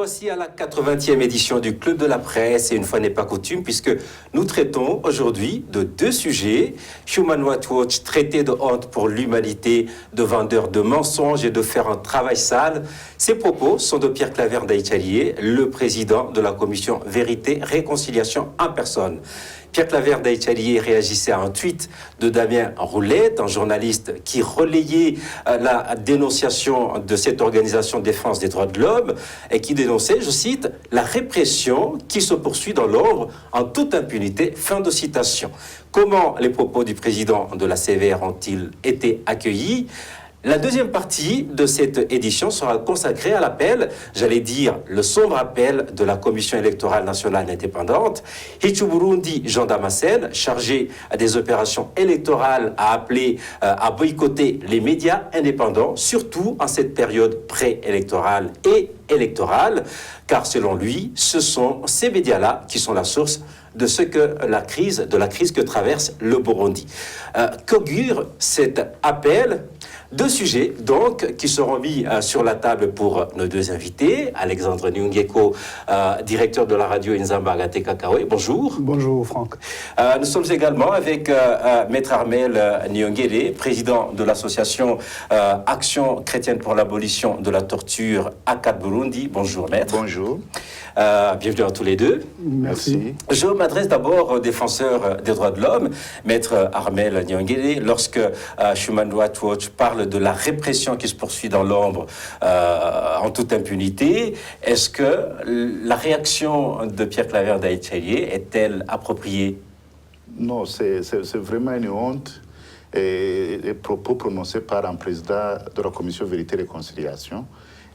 voici à la 80e édition du Club de la Presse, et une fois n'est pas coutume, puisque nous traitons aujourd'hui de deux sujets. Human Rights Watch, traité de honte pour l'humanité, de vendeur de mensonges et de faire un travail sale. Ces propos sont de Pierre-Claver Ndayitarié, le président de la commission Vérité, Réconciliation en personne. Pierre-Claver Ndayitarié réagissait à un tweet de Damien Roulette, un journaliste qui relayait la dénonciation de cette organisation de défense des droits de l'homme et qui dénonçait, je cite, « la répression qui se poursuit dans l'ombre en toute impunité ». Fin de citation. Comment les propos du président de la CVR ont-ils été accueillis ? La deuxième partie de cette édition sera consacrée à l'appel, j'allais dire le sombre appel de la Commission électorale nationale indépendante. Hichu Burundi, Jean Damascène, chargé des opérations électorales, a appelé à boycotter les médias indépendants, surtout en cette période préélectorale et électorale, car selon lui, ce sont ces médias-là qui sont la source de la crise que traverse le Burundi. Qu'augure cet appel ? Deux sujets, donc, qui seront mis sur la table pour nos deux invités. Alexandre Nyungeko, directeur de la radio Inzamba Agate Kakawe. Bonjour. Bonjour, Franck. Nous sommes également avec Maître Armel Nyongere, président de l'association Action chrétienne pour l'abolition de la torture ACAT Burundi. Bonjour, Maître. Bonjour. Bienvenue à tous les deux. Merci. Je m'adresse d'abord au défenseur des droits de l'homme, Maître Armel Nyongere. Lorsque Human Rights Watch parle de la répression qui se poursuit dans l'ombre en toute impunité, est-ce que la réaction de Pierre-Claver Ndayitarié est-elle appropriée? Non, c'est vraiment une honte. Et les propos prononcés par un président de la Commission Vérité et Réconciliation.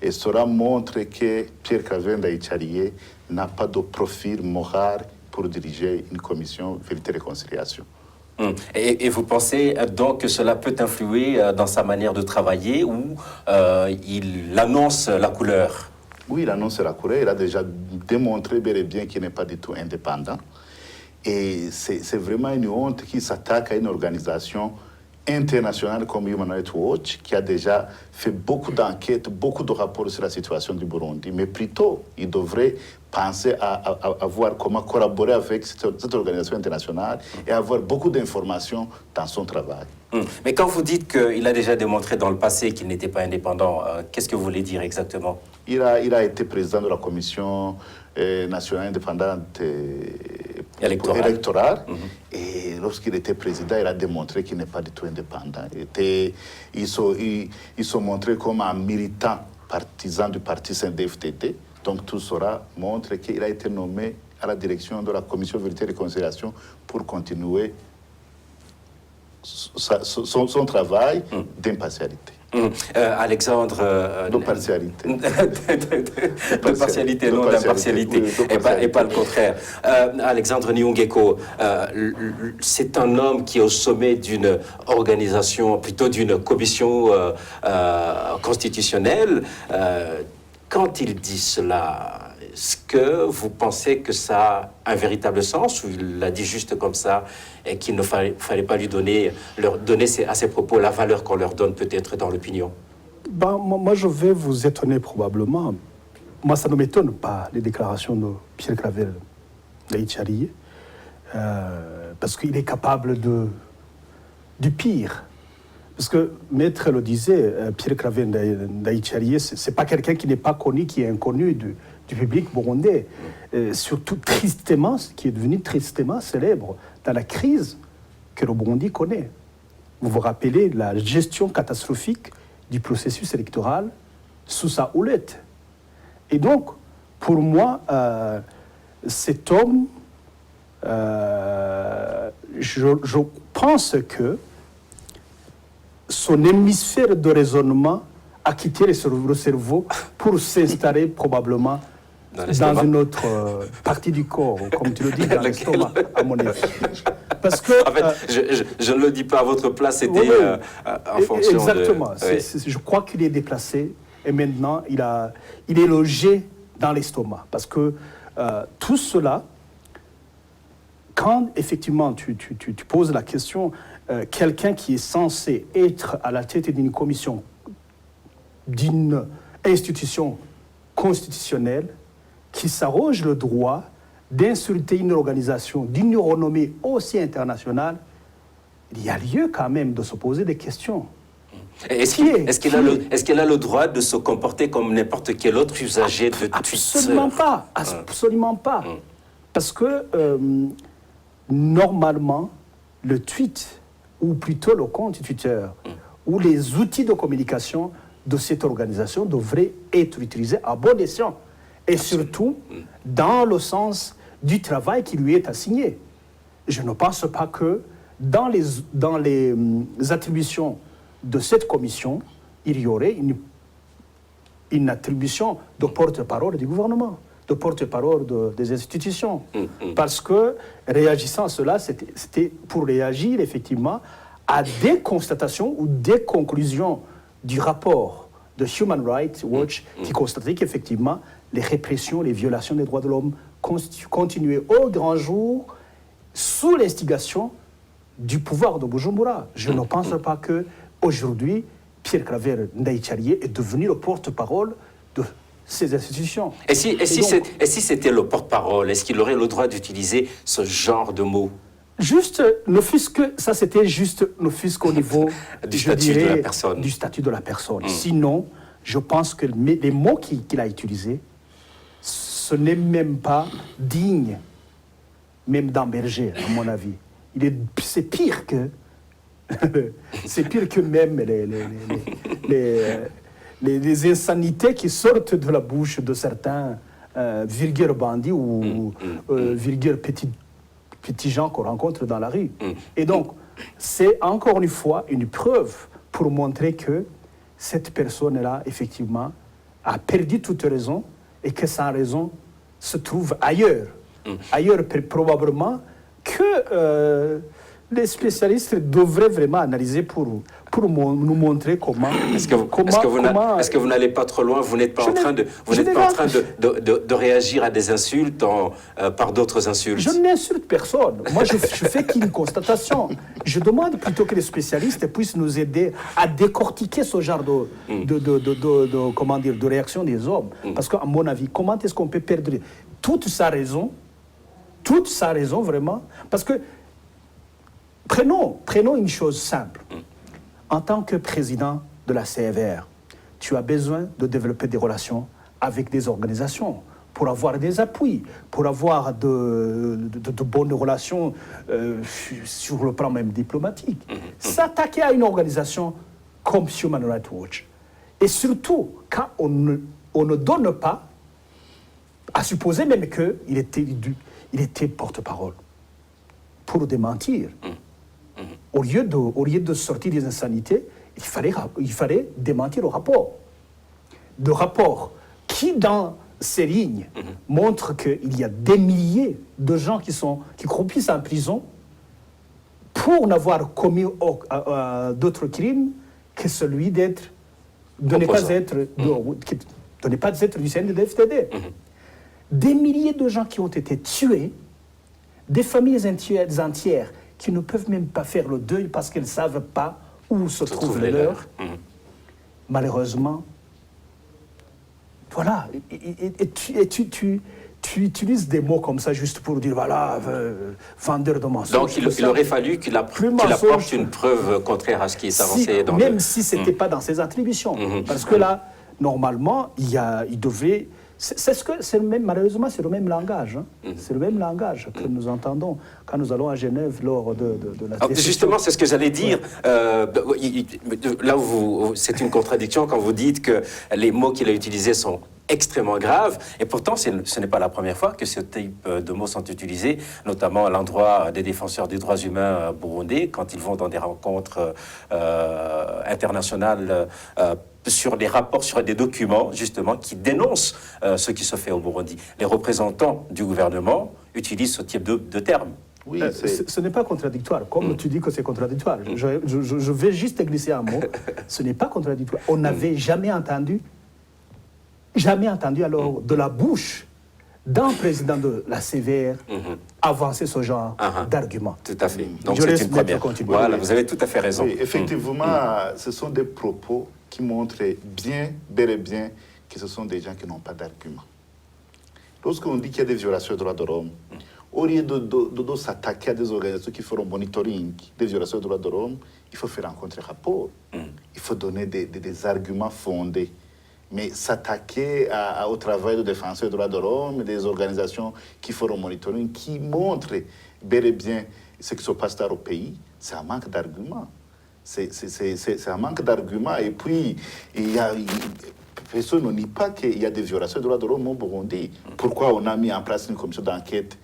Et cela montre que Pierre-Claver Ndayitarié n'a pas de profil moral pour diriger une commission Vérité et Réconciliation. Et vous pensez donc que cela peut influer dans sa manière de travailler ou il annonce la couleur? Oui, il annonce la couleur. Il a déjà démontré bel et bien qu'il n'est pas du tout indépendant. Et c'est vraiment une honte qu'il s'attaque à une organisation internationale comme Human Rights Watch, qui a déjà fait beaucoup d'enquêtes, beaucoup de rapports sur la situation du Burundi. Mais plutôt, il devrait penser à voir comment collaborer avec cette organisation internationale et avoir beaucoup d'informations dans son travail. Mais quand vous dites qu'il a déjà démontré dans le passé qu'il n'était pas indépendant, qu'est-ce que vous voulez dire exactement? Il a été président de la Commission nationale indépendante électorale. Et lorsqu'il était président, il a démontré qu'il n'est pas du tout indépendant. Ils se montraient comme un militant partisan du parti CNDD-FDD. Donc tout cela montre qu'il a été nommé à la direction de la Commission Vérité et Réconciliation pour continuer son travail d'impartialité. Alexandre... de partialité. De partialité, non d'impartialité, et pas le contraire. Alexandre Nyungeko, c'est un homme qui est au sommet d'une organisation, plutôt d'une commission constitutionnelle. Quand il dit cela, est-ce que vous pensez que ça a un véritable sens ou il l'a dit juste comme ça et qu'il ne fallait pas leur donner à ses propos la valeur qu'on leur donne peut-être dans l'opinion? Moi, je vais vous étonner probablement. Moi, ça ne m'étonne pas, les déclarations de Pierre-Claver Ndayitarié, parce qu'il est capable du pire. Parce que Maître le disait, Pierre-Claver Ndayitarié, ce n'est pas quelqu'un qui n'est pas connu, qui est inconnu du public burundais. Surtout tristement, qui est devenu tristement célèbre dans la crise que le Burundi connaît. Vous vous rappelez la gestion catastrophique du processus électoral sous sa houlette. Et donc, pour moi, cet homme, je pense que son hémisphère de raisonnement a quitté le cerveau pour s'installer probablement dans une autre partie du corps, comme tu le dis, dans l'estomac, à mon avis. Parce que... En fait, je ne le dis pas à votre place, c'était en fonction exactement. de... Oui. Je crois qu'il est déplacé et maintenant il est logé dans l'estomac. Parce que tout cela, quand effectivement tu poses la question, quelqu'un qui est censé être à la tête d'une commission, d'une institution constitutionnelle, qui s'arroge le droit d'insulter une organisation d'une renommée aussi internationale, il y a lieu quand même de se poser des questions. Est-ce qu'il a le droit de se comporter comme n'importe quel autre usager de Twitter? Absolument pas, absolument pas. Parce que normalement, le tweet, ou plutôt le compte Twitter, ou les outils de communication de cette organisation devraient être utilisés à bon escient. Et surtout, dans le sens du travail qui lui est assigné. Je ne pense pas que dans les attributions de cette commission, il y aurait une attribution de porte-parole du gouvernement, de porte-parole des institutions. Parce que, réagissant à cela, c'était pour réagir effectivement à des constatations ou des conclusions du rapport de Human Rights Watch qui constatait qu'effectivement, les répressions, les violations des droits de l'homme continuaient au grand jour sous l'instigation du pouvoir de Bujumbura. Je ne pense pas que aujourd'hui, Pierre Claver Ndayicariye est devenu le porte-parole de ces institutions. Et si c'était le porte-parole, est-ce qu'il aurait le droit d'utiliser ce genre de mots? Juste, ne fût-ce que ça, c'était juste, ne fût-ce qu'au niveau du statut de la personne. Du statut de la personne. Sinon, je pense que les mots qu'il a utilisés, ce n'est même pas digne, même d'Amberger, à mon avis. C'est pire que, c'est pire que même les insanités qui sortent de la bouche de certains vulgaires bandits ou vulgaires petits gens qu'on rencontre dans la rue. Et donc, c'est encore une fois une preuve pour montrer que cette personne-là, effectivement, a perdu toute raison et que sa raison se trouve ailleurs. Ailleurs, probablement, que les spécialistes devraient vraiment analyser pour nous montrer comment... Est-ce que vous n'allez pas trop loin? Vous n'êtes pas en train de réagir à des insultes par d'autres insultes? Je n'insulte personne. Moi, je fais qu'une constatation. Je demande plutôt que les spécialistes puissent nous aider à décortiquer ce genre de réaction des hommes. Parce qu'à mon avis, comment est-ce qu'on peut perdre toute sa raison vraiment? Parce que Prenons une chose simple. En tant que président de la CFR, tu as besoin de développer des relations avec des organisations pour avoir des appuis, pour avoir de bonnes relations sur le plan même diplomatique. S'attaquer à une organisation comme Human Rights Watch, et surtout quand on ne donne pas, à supposer même qu'il était porte-parole, pour démentir. Au lieu de sortir des insanités, il fallait démentir le rapport. Le rapport qui, dans ces lignes, montre qu'il y a des milliers de gens qui croupissent en prison pour n'avoir commis d'autres crimes que celui de ne pas être du CNDD-FDD. Des milliers de gens qui ont été tués, des familles entières qui ne peuvent même pas faire le deuil parce qu'elles ne savent pas où se trouvent les leurs. Malheureusement, voilà. Et tu utilises des mots comme ça juste pour dire, voilà, vendeur de mensonges. Donc il aurait fallu qu'il apporte une preuve contraire à ce qui est avancé. Même si ce n'était pas dans ses attributions. Parce que là, normalement, il devait... malheureusement, c'est le même langage. C'est le même langage que nous entendons quand nous allons à Genève lors de la... Justement, c'est ce que j'allais dire. Là où c'est une contradiction quand vous dites que les mots qu'il a utilisés sont extrêmement graves, et pourtant ce n'est pas la première fois que ce type de mots sont utilisés, notamment à l'endroit des défenseurs des droits humains burundais, quand ils vont dans des rencontres internationales sur des rapports, sur des documents, justement, qui dénoncent ce qui se fait au Burundi. Les représentants du gouvernement utilisent ce type de termes. Oui, ce n'est pas contradictoire. Comme tu dis que c'est contradictoire, je vais juste glisser un mot. Ce n'est pas contradictoire. On n'avait jamais entendu alors de la bouche d'un président de la CVR avancer ce genre d'argument. Tout à fait. Donc c'est une première. Voilà, vous avez tout à fait raison. Oui, effectivement, ce sont des propos qui montrent bel et bien que ce sont des gens qui n'ont pas d'argument. lorsqu'on dit qu'il y a des violations des droits de l'homme, au lieu de s'attaquer à des organisations qui feront monitoring des violations des droits de l'homme, il faut faire un contre-rapport. Il faut donner des arguments fondés. Mais s'attaquer au travail de défenseurs des droits de l'homme, des organisations qui feront monitoring, qui montrent bel et bien ce qui se passe dans le pays, c'est un manque d'arguments. C'est un manque d'arguments. Et puis, personne ne nie pas qu'il y a des violations des droits de l'homme au Burundi. Pourquoi on a mis en place une commission d'enquête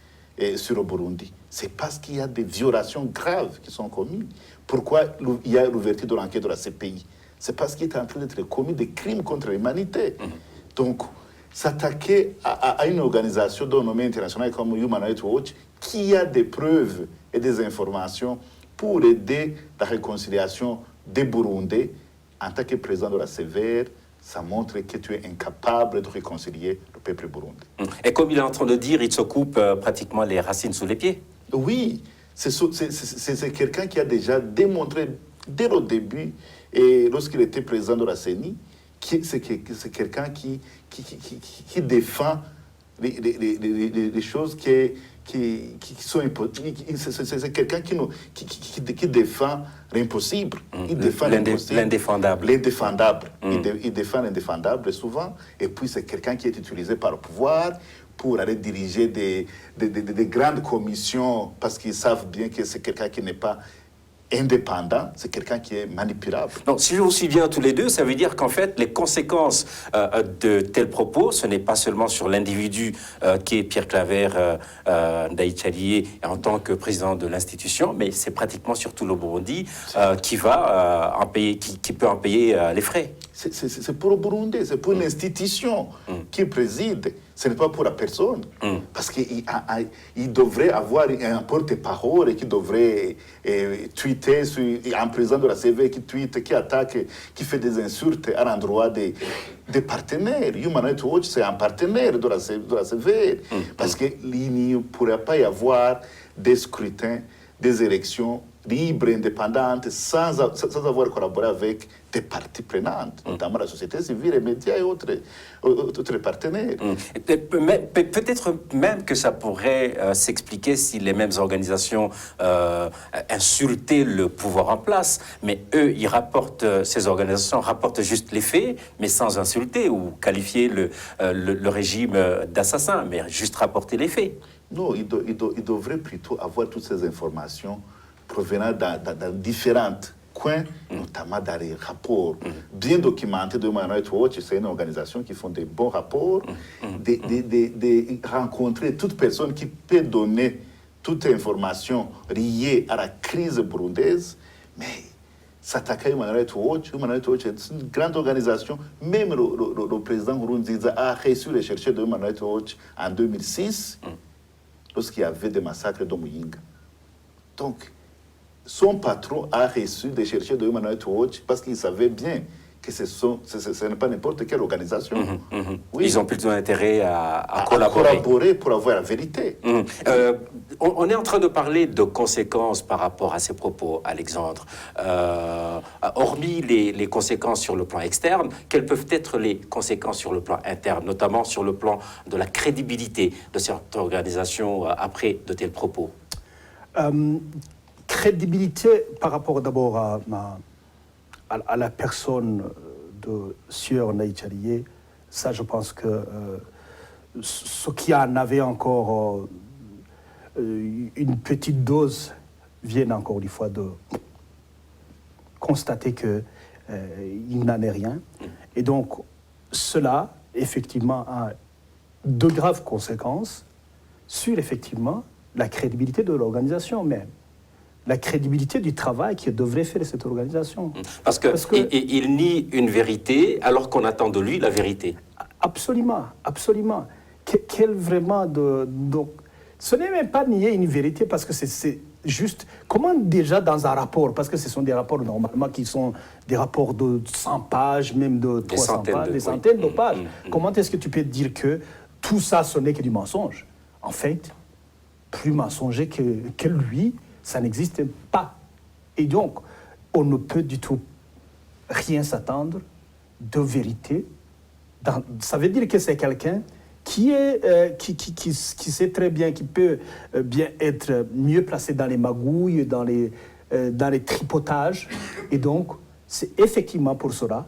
sur le Burundi? C'est parce qu'il y a des violations graves qui sont commises. Pourquoi il y a l'ouverture de l'enquête de la CPI? C'est parce qu'il est en train d'être commis des crimes contre l'humanité. Donc, s'attaquer à une organisation nommée internationale comme Human Rights Watch, qui a des preuves et des informations pour aider la réconciliation des Burundais, en tant que président de la CVR, ça montre que tu es incapable de réconcilier le peuple burundais. Et comme il est en train de dire, il se coupe pratiquement les racines sous les pieds. Oui, c'est quelqu'un qui a déjà démontré dès le début, et lorsqu'il était président de la CENI, c'est quelqu'un qui défend les choses qui sont impossibles. C'est quelqu'un qui défend l'impossible. Il défend l'indéfendable. L'indéfendable. Il défend l'indéfendable souvent. Et puis c'est quelqu'un qui est utilisé par le pouvoir pour aller diriger des grandes commissions parce qu'ils savent bien que c'est quelqu'un qui n'est pas indépendant, c'est quelqu'un qui est manipulable. Donc, si je vous suis bien tous les deux, ça veut dire qu'en fait, les conséquences de tels propos, ce n'est pas seulement sur l'individu qui est Pierre Claver Ndayicariye en tant que président de l'institution, mais c'est pratiquement sur tout le Burundi qui va en payer, qui peut en payer les frais. C'est pour le Burundi, c'est pour l'institution qui préside. Ce n'est pas pour la personne. Parce qu'il devrait avoir un porte-parole qui devrait tweeter un président de la CV qui tweete, qui attaque, qui fait des insultes à l'endroit des partenaires. Human Rights Watch, c'est un partenaire de la CV. Parce qu'il ne pourrait pas y avoir des scrutins, des élections libres, indépendantes, sans avoir collaboré avec des parties prenantes, notamment la société civile, les médias et autres partenaires. Peut-être même que ça pourrait s'expliquer si les mêmes organisations insultaient le pouvoir en place, mais eux, ces organisations rapportent juste les faits, mais sans insulter ou qualifier le régime d'assassin, mais juste rapporter les faits. Non, il devrait plutôt avoir toutes ces informations provenant dans différents coins, notamment dans les rapports bien documentés de Human Rights Watch. C'est une organisation qui font des bons rapports, de rencontrer toute personne qui peut donner toute information liée à la crise burundaise, mais s'attaquer à Human Rights Watch est une grande organisation. Même le président Nkurunziza a reçu les chercheurs de Human Rights Watch en 2006, lorsqu'il y avait des massacres de Muyinga. Donc, son patron a reçu des chercheurs de Human Rights Watch parce qu'il savait bien que ce n'est pas n'importe quelle organisation. Oui. Ils ont plutôt intérêt à collaborer pour avoir la vérité. On est en train de parler de conséquences par rapport à ces propos, Alexandre. Hormis les conséquences sur le plan externe, quelles peuvent être les conséquences sur le plan interne, notamment sur le plan de la crédibilité de cette organisation après de tels propos? Crédibilité par rapport d'abord à la personne de Sieur Ndayicariye, ça je pense que ce qui en avait encore une petite dose viennent encore une fois de constater qu'il n'en est rien. Et donc cela effectivement a de graves conséquences sur effectivement la crédibilité de l'organisation même. La crédibilité du travail que devrait faire cette organisation. Parce qu'il nie une vérité alors qu'on attend de lui la vérité. Absolument, absolument. Quel vraiment donc, ce n'est même pas nier une vérité parce que c'est juste... Comment déjà dans un rapport, parce que ce sont des rapports normalement qui sont des rapports de 100 pages, même de 300 pages, des centaines de pages. Comment est-ce que tu peux dire que tout ça, ce n'est que du mensonge? En fait, plus mensonger que lui, ça n'existe pas. Et donc, on ne peut du tout rien s'attendre de vérité. Ça veut dire que c'est quelqu'un qui sait très bien, qui peut bien être mieux placé dans les magouilles, dans les tripotages. Et donc, c'est effectivement pour cela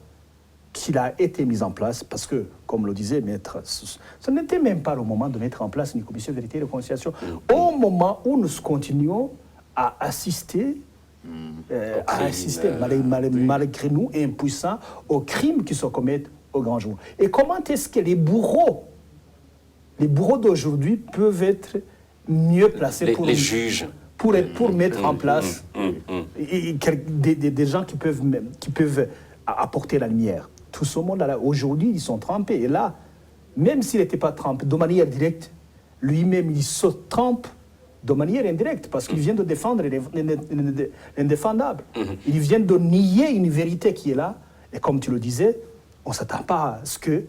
qu'il a été mis en place, parce que, comme le disait Maître, ce n'était même pas le moment de mettre en place une commission de vérité et de réconciliation. Au moment où nous continuons à assister, malgré nous, impuissants, aux crimes qui se commettent au grand jour. Et comment est-ce que les bourreaux d'aujourd'hui peuvent être mieux placés les juges pour mettre en place des gens qui peuvent apporter la lumière. Tout ce monde-là, aujourd'hui, ils sont trempés. Et là, même s'il n'était pas trempé de manière directe, lui-même, il se trempe de manière indirecte, parce qu'il vient de défendre l'indéfendable. Il vient de nier une vérité qui est là. Et comme tu le disais, on ne s'attend pas à ce qu'il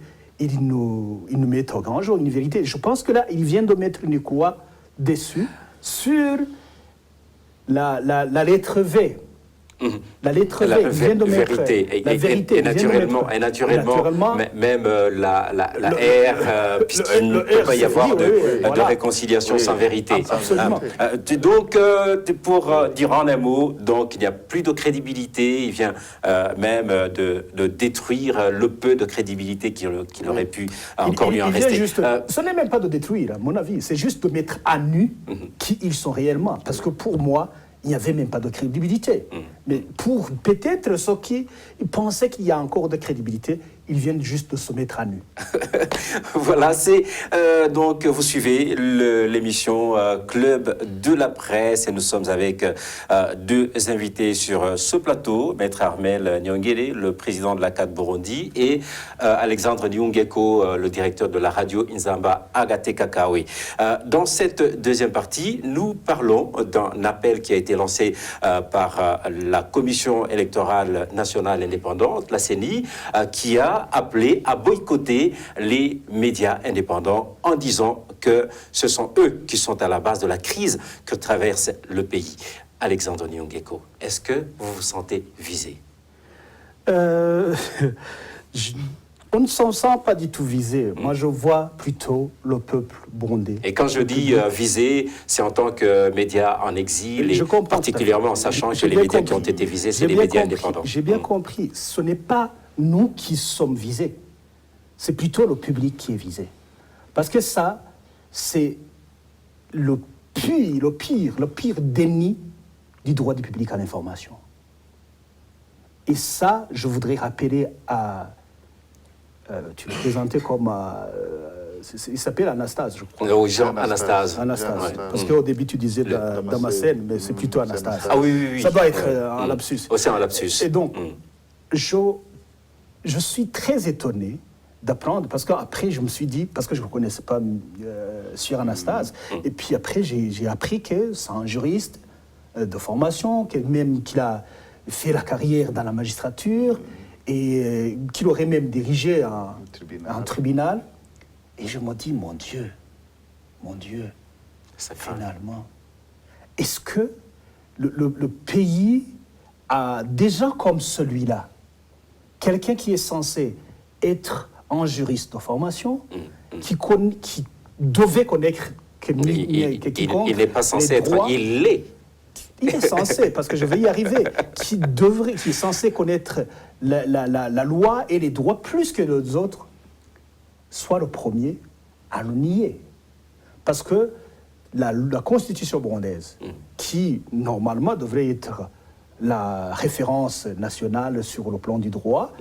nous mette au grand jour une vérité. Je pense que là, il vient de mettre une croix dessus sur la lettre V. La lettre V, il vient de mettre vérité. La vérité. Et naturellement, même la R, puisqu'il ne peut pas y avoir de réconciliation sans vérité. Absolument. Donc, pour dire en un mot, donc, il n'y a plus de crédibilité, il vient même de détruire le peu de crédibilité qu'il aurait pu encore lui en rester. Ce n'est même pas de détruire, à mon avis, c'est juste de mettre à nu qui ils sont réellement. Parce que pour moi, il n'y avait même pas de crédibilité. Mais pour peut-être ceux qui pensaient qu'il y a encore de crédibilité, ils viennent juste de se mettre à nu. Voilà, c'est donc vous suivez l'émission Club de la presse et nous sommes avec deux invités sur ce plateau, Maître Armel Nyongele, le président de la CAD Burundi, et Alexandre Nyungeko, le directeur de la radio Inzamba Agate Kakawe. Dans cette deuxième partie, nous parlons d'un appel qui a été lancé par la Commission électorale nationale indépendante, la CENI, qui a appelé à boycotter les médias indépendants en disant que ce sont eux qui sont à la base de la crise que traverse le pays. Alexandre Nyongeko, est-ce que vous vous sentez visé? On ne s'en sent pas du tout visé. Moi, je vois plutôt le peuple burundais. Et quand je dis visé, c'est en tant que média en exil, et particulièrement en sachant que les médias qui ont été visés, c'est les médias indépendants. J'ai bien compris. Ce n'est pas nous qui sommes visés. C'est plutôt le public qui est visé. Parce que ça, c'est le pire déni du droit du public à l'information. Et ça, je voudrais rappeler à... tu le présentais comme... il s'appelle Anastase, je crois. Oui, Jean Anastase. Anastase. Parce qu'au début, tu disais Damascène, mais c'est plutôt Anastase. Ah oui. Ça doit être un lapsus. Oh, c'est un lapsus. Et donc, je suis très étonné d'apprendre, parce qu'après, je me suis dit, parce que je ne connaissais pas Sir Anastase, et puis après, j'ai appris que c'est un juriste de formation, qu'il a fait la carrière dans la magistrature, et qu'il aurait même dirigé un tribunal. Et je me dis, mon Dieu, finalement, est-ce que le pays a déjà comme celui-là quelqu'un qui est censé être un juriste de formation, qui devait connaître il n'est pas censé être, il l'est. Il est censé, parce que je vais y arriver, qui est censé connaître la loi et les droits plus que les autres, soit le premier à le nier. Parce que la Constitution burundaise, qui normalement devrait être la référence nationale sur le plan du droit,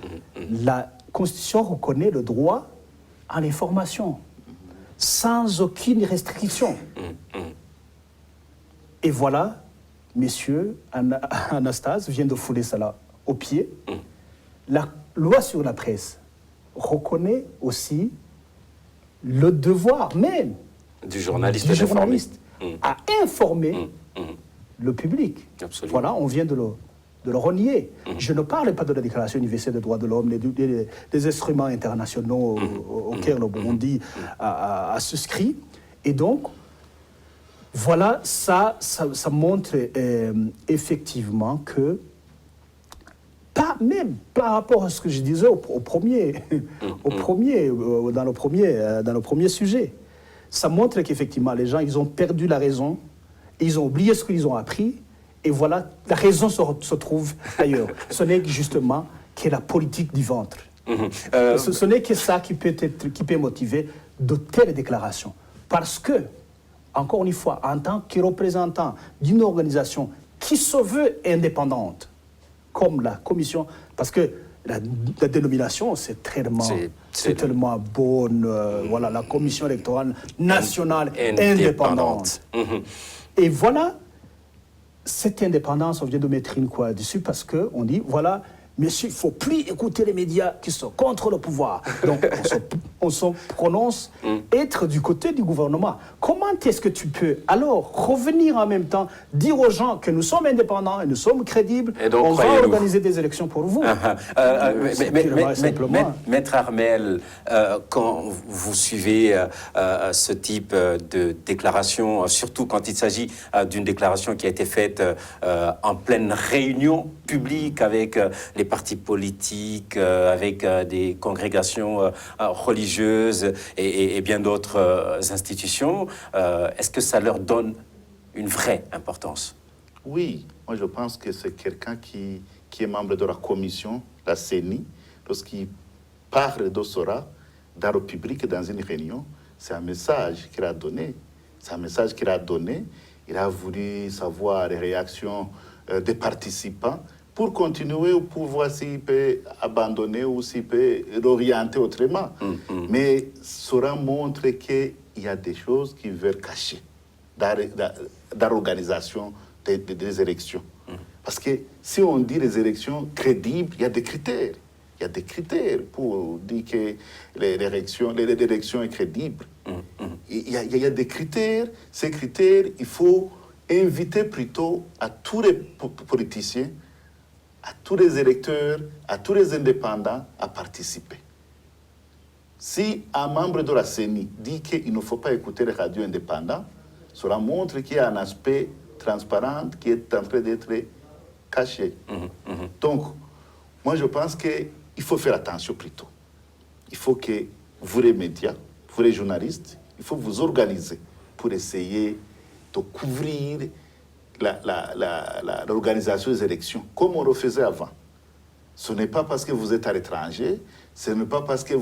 la Constitution reconnaît le droit à l'information, sans aucune restriction. Et voilà, messieurs, Anastase vient de fouler cela au pied. La loi sur la presse reconnaît aussi le devoir même du journaliste à informer le public. Absolument. Voilà, on vient de le renier. Je ne parle pas de la Déclaration universelle des droits de l'homme, des instruments internationaux auxquels le Burundi a souscrit. Et donc, voilà, ça montre effectivement que pas même par rapport à ce que je disais au premier, dans le premier sujet. Ça montre qu'effectivement, les gens, ils ont perdu la raison, ils ont oublié ce qu'ils ont appris, et voilà, la raison se trouve ailleurs. Ce n'est justement que la politique du ventre. Ce n'est que ça qui peut motiver de telles déclarations. Parce que, encore une fois, en tant que représentant d'une organisation qui se veut indépendante, comme la commission, parce que la dénomination, c'est tellement bonne, voilà, la commission électorale nationale indépendante. Et voilà, cette indépendance, on vient de mettre une croix dessus parce qu'on dit, voilà, monsieur, il ne faut plus écouter les médias qui sont contre le pouvoir. Donc, on se prononce être du côté du gouvernement. Comment est-ce que tu peux alors revenir en même temps, dire aux gens que nous sommes indépendants et nous sommes crédibles, et donc, on va organiser des élections pour vous. Maître Armel, quand vous suivez ce type de déclaration, surtout quand il s'agit d'une déclaration qui a été faite en pleine réunion publique avec les partis politiques, avec des congrégations religieuses et bien d'autres institutions, est-ce que ça leur donne une vraie importance? Oui, moi je pense que c'est quelqu'un qui est membre de la commission, la CENI, lorsqu'il parle d'Osora dans le public, dans une réunion, c'est un message qu'il a donné. C'est un message qu'il a donné. Il a voulu savoir les réactions des participants pour continuer ou pour voir s'il peut abandonner ou s'il peut l'orienter autrement. Mais Sora montre qu'il y a des choses qu'ils veulent cacher dans l'organisation des élections. Parce que si on dit les élections crédibles, il y a des critères. Il y a des critères pour dire que l'élection est crédible. Il y a des critères. Ces critères, il faut inviter plutôt à tous les politiciens, à tous les électeurs, à tous les indépendants à participer. Si un membre de la CENI dit qu'il ne faut pas écouter les radios indépendants, cela montre qu'il y a un aspect transparent qui est en train d'être caché. Donc, moi je pense qu'il faut faire attention plutôt. Il faut que vous les médias, vous les journalistes, il faut vous organiser pour essayer de couvrir l'organisation des élections, comme on le faisait avant. Ce n'est pas parce que vous êtes à l'étranger, ce n'est pas parce que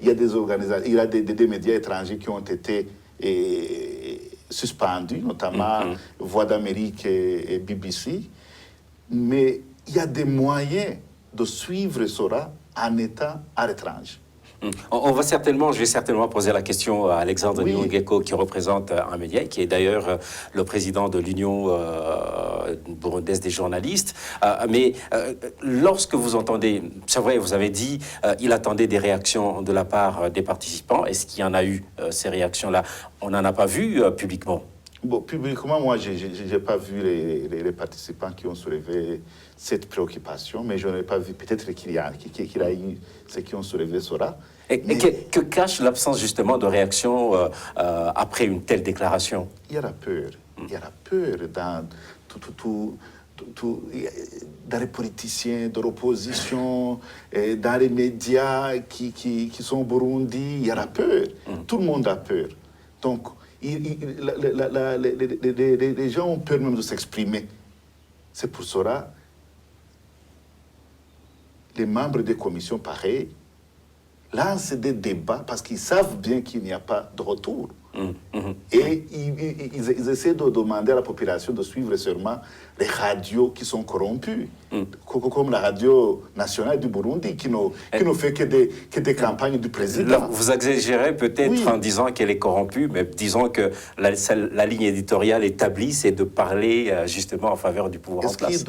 il y a des organisations, il y a des médias étrangers qui ont été suspendus, notamment Voix d'Amérique et BBC, mais il y a des moyens de suivre cela en étant à l'étranger. Je vais certainement poser la question à Alexandre Nyongeko, qui représente un média, qui est d'ailleurs le président de l'Union burundaise des journalistes. Mais lorsque vous entendez, c'est vrai, vous avez dit, il attendait des réactions de la part des participants. Est-ce qu'il y en a eu ces réactions-là? On n'en a pas vu publiquement. Bon, publiquement, moi, je n'ai pas vu les participants qui ont soulevé cette préoccupation, mais je n'ai pas vu, peut-être qu'il y a eu ceux qui ont soulevé cela. Et que cache l'absence justement de réaction après une telle déclaration? Il y a la peur. Il y a la peur dans dans les politiciens de l'opposition, dans les médias qui sont au Burundi. Il y a la peur. Tout le monde a peur. Donc, les gens ont peur même de s'exprimer. C'est pour cela les membres des commissions pareilles lancent des débats parce qu'ils savent bien qu'il n'y a pas de retour. Et ils essaient de demander à la population de suivre seulement les radios qui sont corrompues, comme la radio nationale du Burundi qui ne fait que des campagnes du président. Là, vous exagérez peut-être en disant qu'elle est corrompue, mais disons que la ligne éditoriale établie, c'est de parler justement en faveur du pouvoir en place.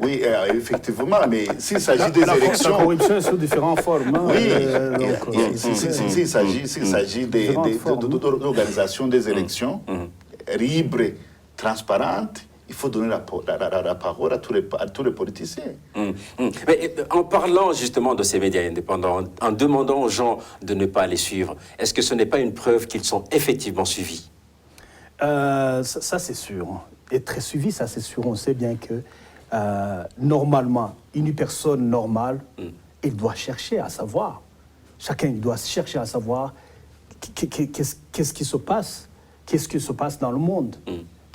Oui, effectivement, mais s'il s'agit des élections... La corruption est sous différentes formes. S'il s'agit d'organisation des élections libres, transparentes, il faut donner la parole à tous les politiciens. Mais en parlant justement de ces médias indépendants, en demandant aux gens de ne pas les suivre, est-ce que ce n'est pas une preuve qu'ils sont effectivement suivis? Ça c'est sûr. Être suivi, ça c'est sûr. On sait bien que normalement, une personne normale, elle doit chercher à savoir. Chacun doit chercher à savoir qu'est-ce qui se passe, qu'est-ce qui se passe dans le monde,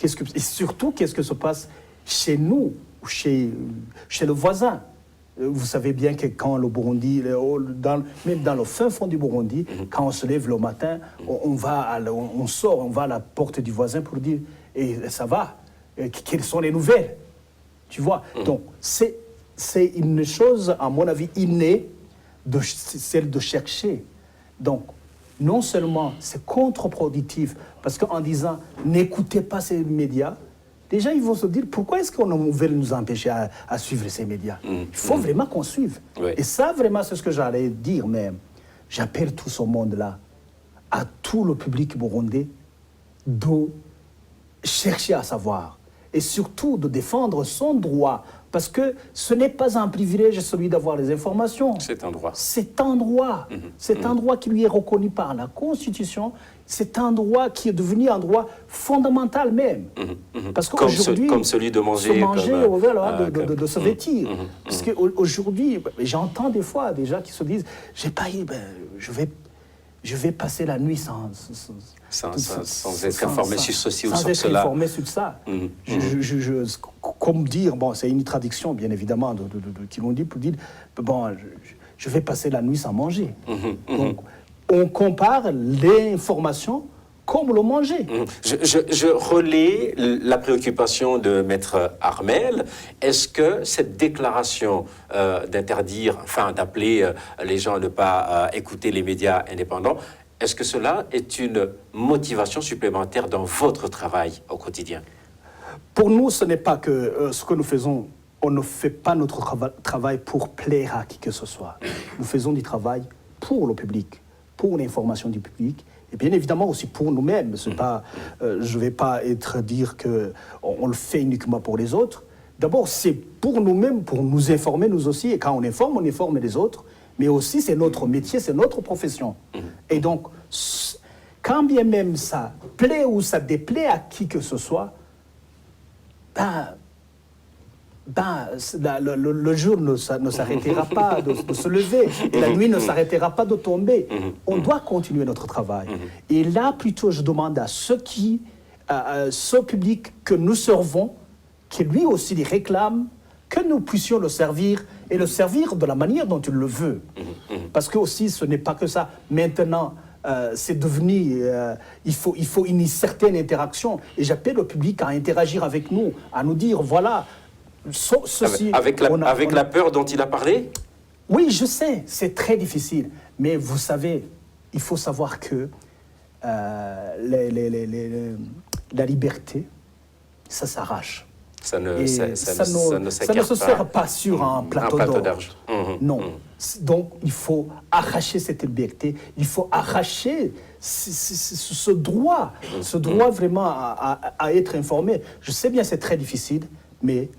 et surtout qu'est-ce qui se passe chez nous, chez le voisin. Vous savez bien que quand le Burundi, même dans le fin fond du Burundi, quand on se lève le matin, on sort, on va à la porte du voisin pour dire « ça va, quelles sont les nouvelles ?» Tu vois. Donc, c'est une chose, à mon avis, innée, celle de chercher. Donc, non seulement c'est contre-productif, parce qu'en disant « n'écoutez pas ces médias », déjà, ils vont se dire, pourquoi est-ce qu'on veut nous empêcher à suivre ces médias? Il faut vraiment qu'on suive. Oui. Et ça, vraiment, c'est ce que j'allais dire même. J'appelle tout ce monde-là, à tout le public burundais, de chercher à savoir. Et surtout de défendre son droit. Parce que ce n'est pas un privilège, celui d'avoir les informations. C'est un droit. C'est un droit. C'est un droit qui lui est reconnu par la Constitution. C'est un droit qui est devenu un droit fondamental même. Parce qu'aujourd'hui, comme celui de manger, de se vêtir. Parce qu'aujourd'hui, j'entends des fois des gens qui se disent, je vais passer la nuit sans être informé sur ceci ou sur cela. Sans être informé sur ça. Comme dire, bon, c'est une traduction, bien évidemment, qui l'on dit pour dire, bon, je vais passer la nuit sans manger. Donc, on compare l'information comme le manger. Je relais la préoccupation de Maître Armel. Est-ce que cette déclaration d'interdire, enfin d'appeler les gens à ne pas écouter les médias indépendants, est-ce que cela est une motivation supplémentaire dans votre travail au quotidien? Pour nous, ce n'est pas que ce que nous faisons, on ne fait pas notre travail pour plaire à qui que ce soit. Nous faisons du travail pour le public, pour l'information du public, et bien évidemment aussi pour nous-mêmes. C'est pas, je ne vais pas dire qu'on le fait uniquement pour les autres. D'abord, c'est pour nous-mêmes, pour nous informer nous aussi, et quand on informe les autres, mais aussi c'est notre métier, c'est notre profession. Et donc, quand bien même ça plaît ou ça déplaît à qui que ce soit, le jour ne s'arrêtera pas de se lever, et la nuit ne s'arrêtera pas de tomber. On doit continuer notre travail. Et là, plutôt, je demande à ce public que nous servons, qui lui aussi les réclame, que nous puissions le servir, et le servir de la manière dont il le veut. Parce que aussi, ce n'est pas que ça. Maintenant, c'est devenu, il faut une certaine interaction. Et j'appelle le public à interagir avec nous, à nous dire, voilà, ceci... Avec la peur dont il a parlé? Oui, je sais, c'est très difficile. Mais vous savez, il faut savoir que la liberté, ça s'arrache. Ça ne se sert pas sur un plateau d'argent. Non. Donc, il faut arracher cette liberté. Il faut arracher ce droit vraiment à être informé. Je sais bien, c'est très difficile, mais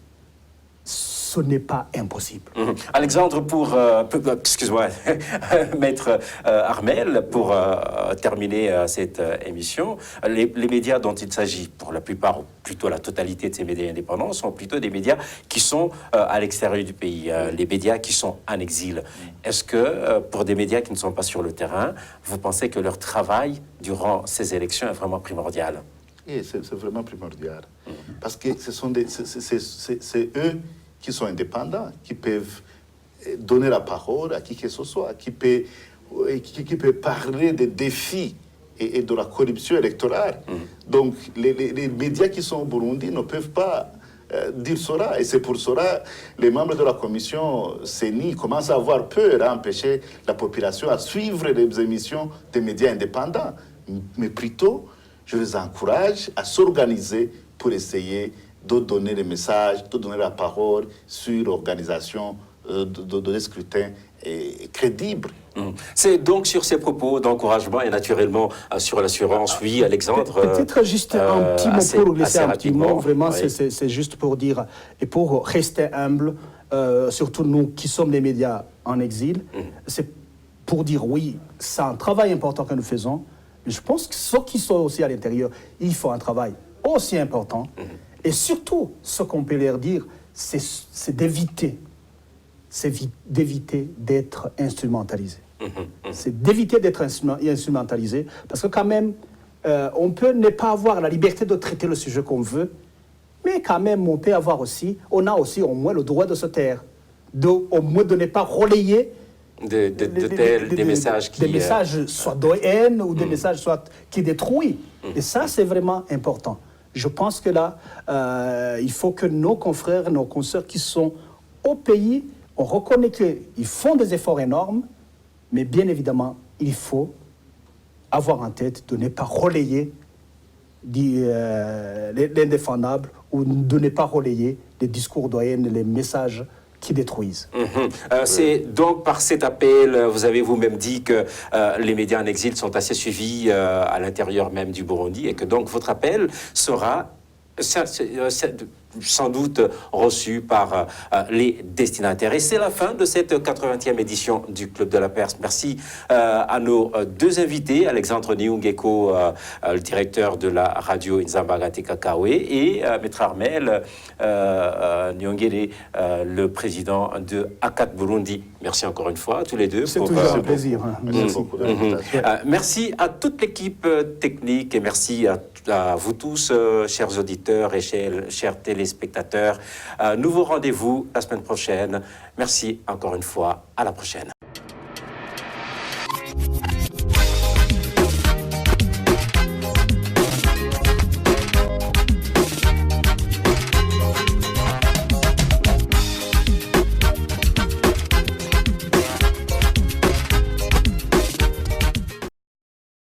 ce n'est pas impossible. Alexandre, excuse-moi, Maître Armel, pour terminer cette émission, les médias dont il s'agit, pour la plupart, ou plutôt la totalité de ces médias indépendants, sont plutôt des médias qui sont à l'extérieur du pays, les médias qui sont en exil. Est-ce que, pour des médias qui ne sont pas sur le terrain, vous pensez que leur travail durant ces élections est vraiment primordial? Et c'est vraiment primordial. Parce que c'est eux qui sont indépendants, qui peuvent donner la parole à qui que ce soit, qui peut parler des défis et de la corruption électorale. Donc, les médias qui sont au Burundi ne peuvent pas dire cela. Et c'est pour cela les membres de la commission CENI commencent à avoir peur à empêcher la population à suivre les émissions des médias indépendants. Mais plutôt, je les encourage à s'organiser pour essayer de donner les messages, de donner la parole sur l'organisation de scrutins crédibles. C'est donc sur ces propos d'encouragement et naturellement sur l'assurance, oui, Alexandre. Peut-être juste un petit mot pour laisser un petit mot. Vraiment, oui. C'est juste pour dire, et pour rester humble, surtout nous qui sommes les médias en exil, c'est pour dire oui, c'est un travail important que nous faisons, mais je pense que ceux qui sont aussi à l'intérieur, il faut un travail aussi important. Et surtout, ce qu'on peut leur dire, c'est d'éviter d'être instrumentalisé. C'est d'éviter d'être instrumentalisé, parce que quand même, on peut ne pas avoir la liberté de traiter le sujet qu'on veut, mais quand même, on a aussi au moins le droit de se taire, au moins de ne pas relayer des messages qui... Des messages soit de haine ou des messages soit qui détruisent. Et ça, c'est vraiment important. Je pense que là, il faut que nos confrères, nos consoeurs qui sont au pays, on reconnaît qu'ils font des efforts énormes, mais bien évidemment, il faut avoir en tête de ne pas relayer l'indéfendable ou de ne pas relayer les discours de haine, les messages qui détruisent. C'est donc par cet appel, vous avez vous-même dit que les médias en exil sont assez suivis à l'intérieur même du Burundi et que donc votre appel sera sans doute reçu par les destinataires. Et c'est la fin de cette 80e édition du Club de la Perse. Merci à nos deux invités, Alexandre Niungeko, le directeur de la radio Nzambagate Kakawe, et Maître Armel Nyongele, le président de ACAT Burundi. Merci encore une fois à tous les deux. C'est toujours un plaisir. Merci beaucoup de l'invitation. Merci à toute l'équipe technique et merci à vous tous, chers auditeurs et chers téléspectateurs. Nouveau rendez-vous la semaine prochaine. Merci encore une fois. À la prochaine.